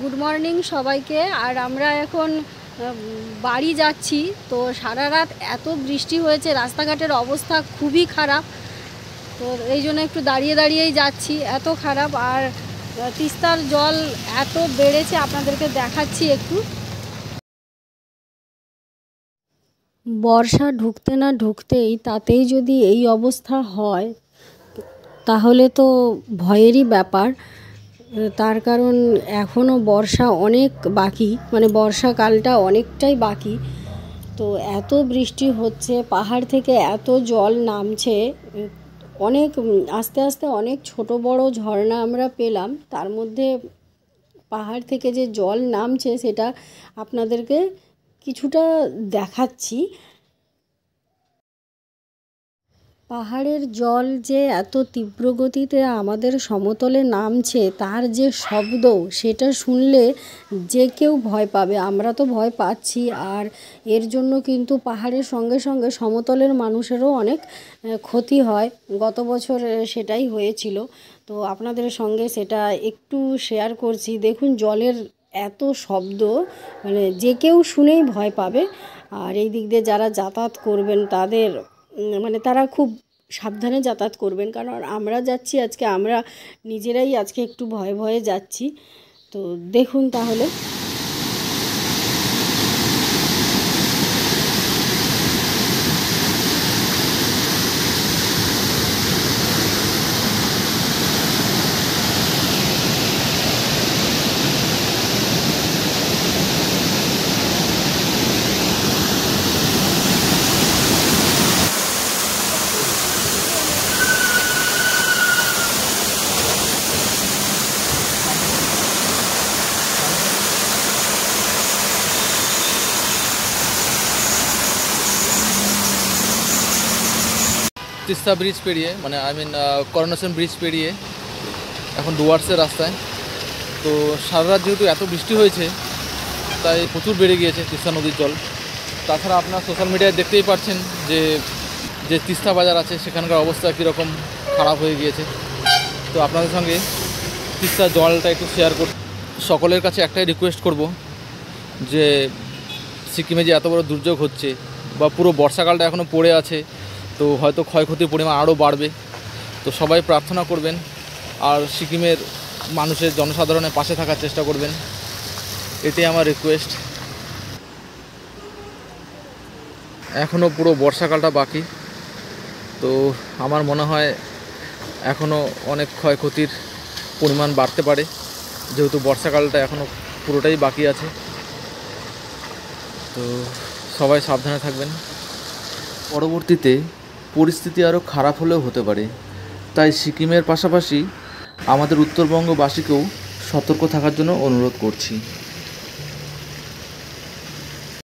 Good morning সবাইকে। আর আমরা এখন বাড়ি যাচ্ছি। তো সারা রাত এত বৃষ্টি হয়েছে, রাস্তাঘাটের অবস্থা খুবই খারাপ। তো এই জন্য একটু দাঁড়িয়ে দাঁড়িয়েই যাচ্ছি, এত খারাপ। আর তিস্তার জল এত বেড়েছে, আপনাদেরকে দেখাচ্ছি একটু। বর্ষা ঢুকতে না ঢুকতেই তাতেই যদি এই অবস্থা হয় তাহলে তো ভয়েরই ব্যাপার। তার কারণ এখনও বর্ষা অনেক বাকি, মানে বর্ষাকালটা অনেকটাই বাকি। তো এত বৃষ্টি হচ্ছে, পাহাড় থেকে এত জল নামছে, অনেক আস্তে আস্তে অনেক ছোট বড় ঝর্ণা আমরা পেলাম। তার মধ্যে পাহাড় থেকে যে জল নামছে সেটা আপনাদেরকে কিছুটা দেখাচ্ছি। পাহাড়ের জল যে এত তীব্র গতিতে আমাদের সমতলে নামছে, তার যে শব্দ, সেটা শুনলে যে কেউ ভয় পাবে। আমরা তো ভয় পাচ্ছি। আর এর জন্য কিন্তু পাহাড়ের সঙ্গে সঙ্গে সমতলের মানুষেরও অনেক ক্ষতি হয়। গত বছর সেটাই হয়েছিল। তো আপনাদের সঙ্গে সেটা একটু শেয়ার করছি। দেখুন জলের এত শব্দ, মানে যে কেউ শুনেই ভয় পাবে। আর এই দিক দিয়ে যারা যাতায়াত করবেন তাদের মানে তারা খুব সাবধানে যাতায়াত করবেন। কারণ আমরা যাচ্ছি আজকে, আমরা নিজেরাই আজকে একটু ভয়ে ভয়ে যাচ্ছি। তো দেখুন তাহলে। তিস্তা ব্রিজ পেরিয়ে, মানে করোনেশন ব্রিজ পেরিয়ে এখন ডুয়ার্সের রাস্তায়। তো সারা রাত যেহেতু এত বৃষ্টি হয়েছে, তাই প্রচুর বেড়ে গিয়েছে তিস্তা নদীর জল। তাছাড়া আপনার সোশ্যাল মিডিয়ায় দেখতেই পাচ্ছেন যে যে তিস্তা বাজার আছে সেখানকার অবস্থা কীরকম খারাপ হয়ে গিয়েছে। তো আপনাদের সঙ্গে তিস্তার জলটা একটু শেয়ার কর। সকলের কাছে একটাই রিকোয়েস্ট করব যে সিকিমে যে এত বড় দুর্যোগ হচ্ছে, বা পুরো বর্ষাকালটা এখনও পড়ে আছে, তো হয়তো ক্ষয়ক্ষতির পরিমাণ আরও বাড়বে। তো সবাই প্রার্থনা করবেন আর সিকিমের মানুষের জনসাধারণের পাশে থাকার চেষ্টা করবেন, এটাই আমার রিকোয়েস্ট। এখনও পুরো বর্ষাকালটা বাকি। তো আমার মনে হয় এখনও অনেক ক্ষয়ক্ষতির পরিমাণ বাড়তে পারে, যেহেতু বর্ষাকালটা এখনও পুরোটাই বাকি আছে। তো সবাই সাবধানে থাকবেন। পরবর্তীতে পরিস্থিতি আরও খারাপ হলেও হতে পারে, তাই সিকিমের পাশাপাশি আমাদের উত্তরবঙ্গবাসীকেও সতর্ক থাকার জন্য অনুরোধ করছি।